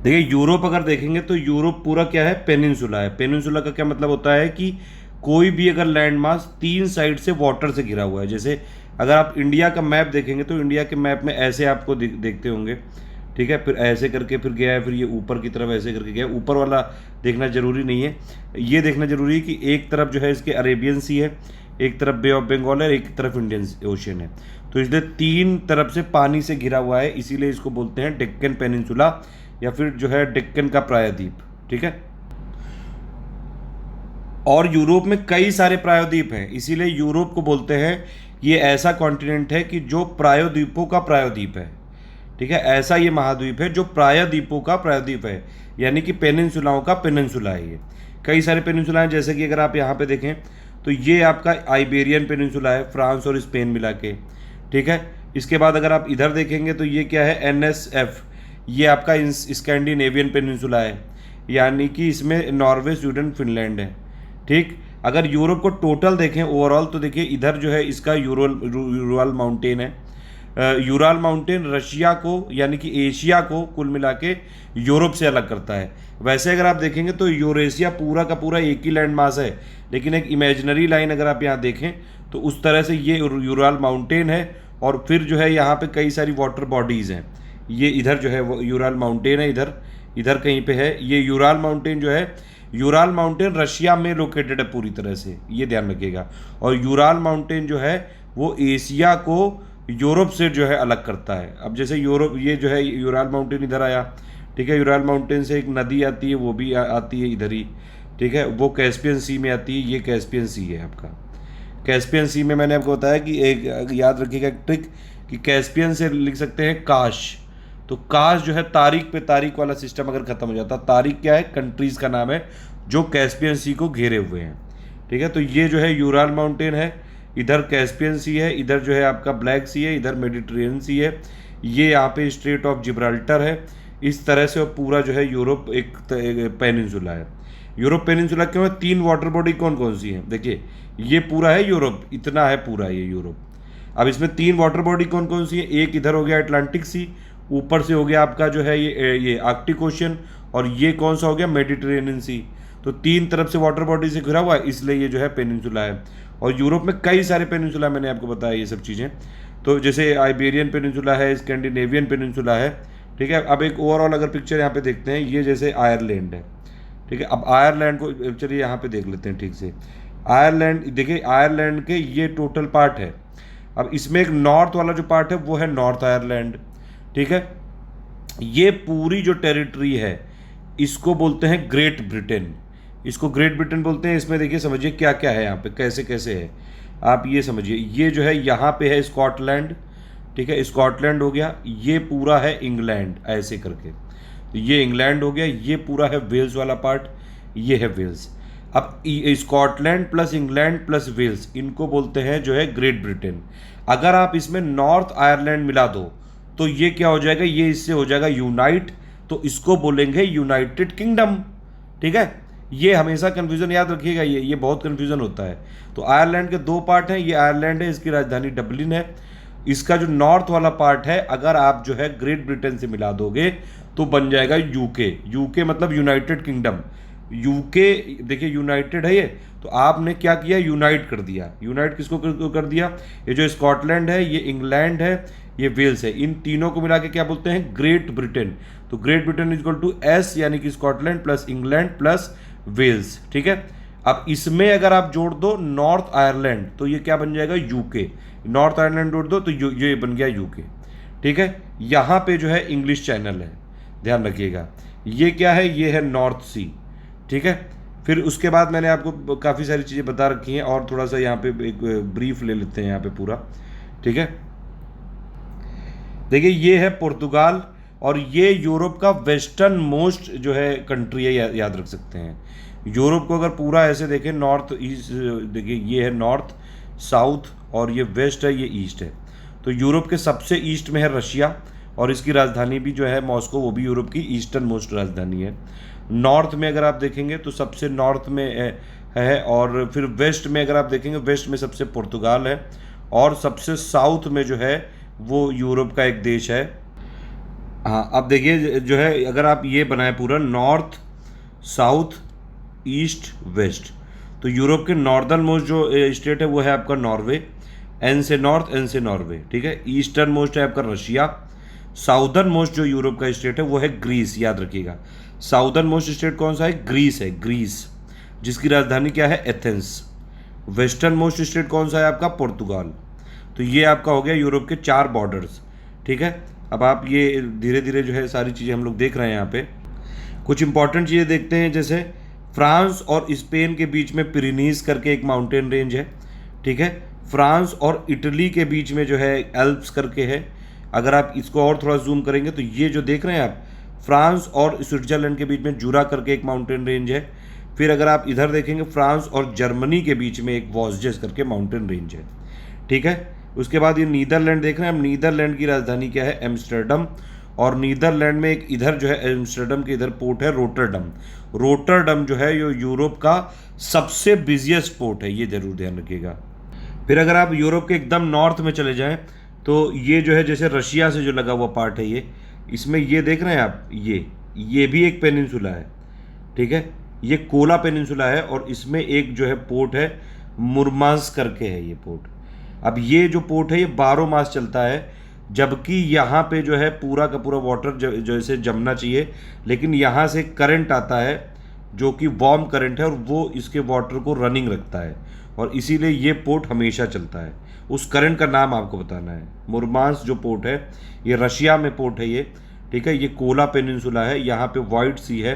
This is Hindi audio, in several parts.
देखिए यूरोप अगर देखेंगे तो यूरोप पूरा क्या है, पेनिनसुला है। पेनिनसुला का क्या मतलब होता है कि कोई भी अगर लैंड मास 3 साइड से वाटर से घिरा हुआ है। जैसे अगर आप इंडिया का मैप देखेंगे तो इंडिया के मैप में ऐसे आपको देखते होंगे, ठीक है, फिर ऐसे करके फिर गया है, फिर ये ऊपर की तरफ ऐसे करके गया। ऊपर वाला देखना जरूरी नहीं है, ये देखना जरूरी है कि एक तरफ जो है इसके अरेबियन सी है, एक तरफ बे ऑफ बंगाल है, एक तरफ इंडियन ओशन है। तो इसलिए 3 तरफ से पानी से घिरा हुआ है, इसीलिए इसको बोलते हैं डेक्कन पेनिनसुला या फिर जो है डेक्कन का प्रायद्वीप, ठीक है। और यूरोप में कई सारे प्रायद्वीप हैं, इसीलिए यूरोप को बोलते हैं ये ऐसा कॉन्टिनेंट है कि जो प्रायद्वीपों का प्रायद्वीप है, ठीक है। ऐसा ये महाद्वीप है जो प्रायद्वीपों का प्रायद्वीप है, यानी कि पेनिनसुलाओं का पेनिनसुला है ये। कई सारे पेनिनसुला हैं, जैसे कि अगर आप यहाँ पे देखें तो ये आपका आइबेरियन पेनिनसुला है, फ्रांस और स्पेन मिला के, ठीक है। इसके बाद अगर आप इधर देखेंगे तो ये क्या है, NSF, ये आपका स्कैंडिनेवियन पेनिनसुला है, यानी कि इसमें नॉर्वे, स्वीडन, फिनलैंड है, ठीक। अगर यूरोप को टोटल देखें ओवरऑल तो देखिए इधर जो है इसका यूरल माउंटेन है। यूराल माउंटेन रशिया को यानी कि एशिया को कुल मिला के यूरोप से अलग करता है। वैसे अगर आप देखेंगे तो यूरेशिया पूरा का पूरा एक ही लैंड मास है, लेकिन एक इमेजिनरी लाइन अगर आप यहाँ देखें तो उस तरह से ये यूराल माउंटेन है, और फिर जो है यहाँ पे कई सारी वाटर बॉडीज़ हैं। ये इधर जो है वो यूराल माउंटेन है, इधर इधर कहीं पे है। ये यूराल माउंटेन जो है, यूराल माउंटेन रशिया में लोकेटेड है पूरी तरह से, ये ध्यान रखिएगा। और यूराल माउंटेन जो है वो एशिया को यूरोप से जो है अलग करता है। अब जैसे यूरोप, ये जो है यूराल माउंटेन इधर आया, ठीक है। यूराल माउंटेन से एक नदी आती है, वो भी आती है इधर ही, ठीक है, वो कैस्पियन सी में आती है। ये कैस्पियन सी है आपका। कैस्पियन सी में मैंने आपको बताया कि एक याद रखिएगा एक ट्रिक, कि कैस्पियन से लिख सकते हैं काश। तो काश जो है तारीख पे तारीख वाला सिस्टम अगर खत्म हो जाता, तारीख क्या है, कंट्रीज़ का नाम है जो कैस्पियन सी को घेरे हुए हैं, ठीक है। तो ये जो है यूराल माउंटेन है, इधर कैस्पियन सी है, इधर जो है आपका ब्लैक सी है, इधर मेडिटेरेनियन सी है, ये यहाँ पे स्ट्रेट ऑफ जिब्राल्टर है। इस तरह से पूरा जो है यूरोप एक पेनिनसुला है। यूरोप पेनिनसुला क्यों है, 3 वाटर बॉडी कौन कौन सी हैं, देखिए ये पूरा है यूरोप, इतना है पूरा ये यूरोप। अब इसमें 3 वाटर बॉडी कौन कौन सी है, एक इधर हो गया अटलांटिक सी, ऊपर से हो गया आपका जो है ये आर्कटिक ओशन, और ये कौन सा हो गया, मेडिटेरेनियन सी। तो 3 तरफ से वाटर बॉडी से घिरा हुआ है, इसलिए ये जो है पेनिनसुला है। और यूरोप में कई सारे पेनिनसुला, मैंने आपको बताया ये सब चीज़ें। तो जैसे आइबेरियन पेनिनसुला है, स्कैंडिनेवियन पेनिनसुला है, ठीक है। अब एक ओवरऑल अगर पिक्चर यहाँ पे देखते हैं, ये जैसे आयरलैंड है, ठीक है। अब आयरलैंड को चलिए यहाँ पे देख लेते हैं ठीक से। आयरलैंड देखिए, आयरलैंड के ये टोटल पार्ट है। अब इसमें एक नॉर्थ वाला जो पार्ट है वो है नॉर्थ आयरलैंड, ठीक है। ये पूरी जो टेरिटरी है इसको बोलते हैं ग्रेट ब्रिटेन, इसको ग्रेट ब्रिटेन बोलते हैं। इसमें देखिए समझिए क्या क्या है यहाँ पे, कैसे कैसे है, आप ये समझिए। ये जो है यहाँ पे है स्कॉटलैंड, ठीक है, स्कॉटलैंड हो गया। ये पूरा है इंग्लैंड, ऐसे करके, तो ये इंग्लैंड हो गया। ये पूरा है वेल्स वाला पार्ट, ये है वेल्स। अब Scotland plus England plus Wales, इनको बोलते हैं जो है ग्रेट ब्रिटेन। अगर आप इसमें नॉर्थ आयरलैंड मिला दो तो ये क्या हो जाएगा, ये इससे हो जाएगा यूनाइट, तो इसको बोलेंगे यूनाइटेड किंगडम, ठीक है। ये हमेशा कंफ्यूजन याद रखिएगा, ये बहुत कंफ्यूजन होता है। तो आयरलैंड के 2 पार्ट हैं, ये आयरलैंड है, इसकी राजधानी डबलिन है। इसका जो नॉर्थ वाला पार्ट है अगर आप जो है ग्रेट ब्रिटेन से मिला दोगे तो बन जाएगा यूके। यूके मतलब यूनाइटेड किंगडम। यूके देखिए यूनाइटेड है ये, तो आपने क्या किया, यूनाइट कर दिया। यूनाइट किसको कर दिया, ये जो स्कॉटलैंड है, ये इंग्लैंड है, ये वेल्स है, इन तीनों को मिला के क्या बोलते हैं, ग्रेट ब्रिटेन। तो Great Britain is equal to S, यानी कि Scotland plus England plus Wales, ठीक है। अब इसमें अगर आप जोड़ दो नॉर्थ आयरलैंड तो ये क्या बन जाएगा, यूके। नॉर्थ आयरलैंड जोड़ दो तो ये बन गया यूके, ठीक है। यहाँ पे जो है इंग्लिश चैनल है, ध्यान रखिएगा। ये क्या है, ये है नॉर्थ सी, ठीक है। फिर उसके बाद मैंने आपको काफ़ी सारी चीज़ें बता रखी हैं, और थोड़ा सा यहाँ पे एक ब्रीफ ले लेते हैं यहाँ पे पूरा, ठीक है। देखिए ये है पुर्तगाल, और ये यूरोप का वेस्टर्न मोस्ट जो है कंट्री है, याद रख सकते हैं। यूरोप को अगर पूरा ऐसे देखें, नॉर्थ ईस्ट, देखिए ये है नॉर्थ, साउथ, और ये वेस्ट है, ये ईस्ट है। तो यूरोप के सबसे ईस्ट में है रशिया, और इसकी राजधानी भी जो है मॉस्को, वो भी यूरोप की ईस्टर्न मोस्ट राजधानी है। नॉर्थ में अगर आप देखेंगे तो सबसे नॉर्थ में है, और फिर वेस्ट में अगर आप देखेंगे, वेस्ट में सबसे पुर्तगाल है, और सबसे साउथ में जो है वो यूरोप का एक देश है। हाँ, अब देखिए जो है, अगर आप ये बनाए पूरा नॉर्थ साउथ ईस्ट वेस्ट, तो यूरोप के नॉर्दर्न मोस्ट जो स्टेट है वो है आपका नॉर्वे, एन से नॉर्थ एन से नॉर्वे, ठीक है। ईस्टर्न मोस्ट है आपका रशिया। साउदर्न मोस्ट जो यूरोप का स्टेट है वो है ग्रीस, याद रखिएगा। साउदर्न मोस्ट स्टेट कौन सा है, ग्रीस, जिसकी राजधानी क्या है, एथेंस। वेस्टर्न मोस्ट स्टेट कौन सा है आपका, पुर्तगाल। तो ये आपका हो गया यूरोप के 4 बॉर्डर्स, ठीक है। अब आप ये धीरे धीरे जो है सारी चीज़ें हम लोग देख रहे हैं यहाँ पे। कुछ इंपॉर्टेंट चीज़ें देखते हैं, जैसे फ्रांस और स्पेन के बीच में पिरेनीज करके एक माउंटेन रेंज है, ठीक है। फ्रांस और इटली के बीच में जो है एल्प्स करके है। अगर आप इसको और थोड़ा जूम करेंगे तो ये जो देख रहे हैं आप, फ्रांस और स्विट्जरलैंड के बीच में जूरा करके एक माउंटेन रेंज है। फिर अगर आप इधर देखेंगे, फ्रांस और जर्मनी के बीच में एक वॉस्जेस करके माउंटेन रेंज है, ठीक है। उसके बाद ये नीदरलैंड देख रहे हैं हम, नीदरलैंड की राजधानी क्या है, एम्स्टर्डम। और नीदरलैंड में एक इधर जो है एम्स्टर्डम के इधर पोर्ट है रोटरडम। रोटरडम जो है ये यूरोप का सबसे बिजिएस्ट पोर्ट है, ये जरूर ध्यान रखिएगा। फिर अगर आप यूरोप के एकदम नॉर्थ में चले जाएं तो ये जो है जैसे रशिया से जो लगा हुआ पार्ट है ये, इसमें ये देख रहे हैं आप, ये भी एक पेनिनसुला है, ठीक है। ये कोला पेनिनसुला है और इसमें एक जो है पोर्ट है मुरमांस्क करके है ये पोर्ट। अब ये जो पोर्ट है ये 12 मास चलता है, जबकि यहाँ पे जो है पूरा का पूरा वाटर जैसे जमना चाहिए, लेकिन यहाँ से करंट आता है जो कि वार्म करंट है और वो इसके वाटर को रनिंग रखता है, और इसीलिए ये पोर्ट हमेशा चलता है। उस करंट का नाम आपको बताना है। मुरमांस्क जो पोर्ट है ये रशिया में पोर्ट है ये, ठीक है। ये कोला पेनिनसुला है, यहाँ पे वाइट सी है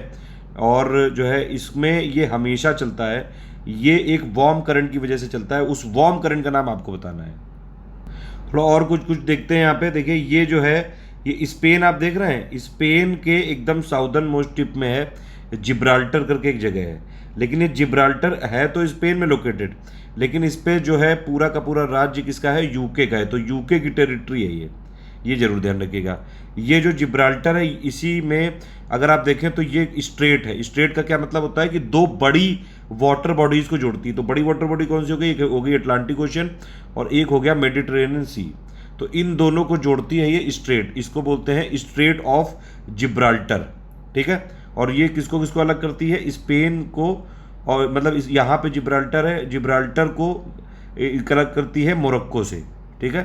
और जो है इसमें ये हमेशा चलता है। ये एक वार्म करंट की वजह से चलता है, उस वार्म करंट का नाम आपको बताना है। थोड़ा और कुछ देखते हैं यहाँ पे। देखिए ये जो है ये स्पेन आप देख रहे हैं, स्पेन के एकदम साउदर्न मोस्ट टिप में है जिब्राल्टर करके एक जगह है। लेकिन ये जिब्राल्टर है तो स्पेन में लोकेटेड, लेकिन इस पे जो है पूरा का पूरा राज्य किसका है, यूके का है, तो यूके की टेरिटरी है ये जरूर ध्यान रखिएगा। ये जो जिब्राल्टर है इसी में अगर आप देखें तो ये स्ट्रेट है। स्ट्रेट का क्या मतलब होता है कि 2 बड़ी वाटर बॉडीज को जोड़ती है। तो बड़ी वाटर बॉडी कौन सी हो गई, एक हो गई अटलांटिक ओशन और एक हो गया मेडिटेरेनियन सी। तो इन दोनों को जोड़ती है ये स्ट्रेट, इसको बोलते हैं स्ट्रेट ऑफ जिब्राल्टर, ठीक है। और ये किसको किसको अलग करती है, स्पेन को, और मतलब इस यहाँ पे जिब्राल्टर है, जिब्राल्टर को अलग करती है मोरक्को से, ठीक है।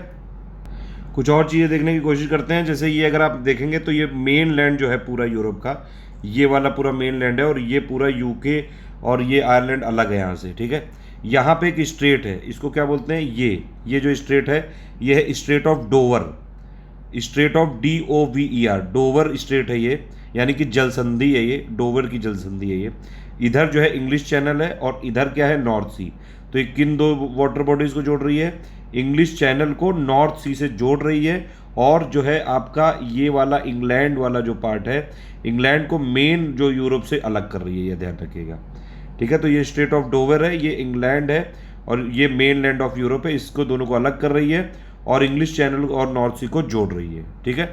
कुछ और चीज़ें देखने की कोशिश करते हैं, जैसे ये अगर आप देखेंगे तो ये मेन लैंड जो है पूरा यूरोप का, ये वाला पूरा मेन लैंड है और ये पूरा यूके और ये आयरलैंड अलग है यहाँ से, ठीक है। यहाँ पे एक स्ट्रेट है, इसको क्या बोलते हैं, ये जो स्ट्रेट है ये है straight of Dover, straight of DOVER, Dover straight है ये, यानी कि जल संधि है ये, डोवर की जल संधि है ये। इधर जो है इंग्लिश चैनल है और इधर क्या है, नॉर्थ सी। तो ये किन 2 वाटर बॉडीज को जोड़ रही है, इंग्लिश चैनल को नॉर्थ सी से जोड़ रही है, और जो है आपका ये वाला इंग्लैंड वाला जो पार्ट है, इंग्लैंड को मेन जो यूरोप से अलग कर रही है, ये ध्यान रखिएगा, ठीक है। तो ये स्ट्रेट ऑफ डोवर है, ये इंग्लैंड है और ये मेन लैंड ऑफ यूरोप है, इसको दोनों को अलग कर रही है और इंग्लिश चैनल और नॉर्थ सी को जोड़ रही है, ठीक है।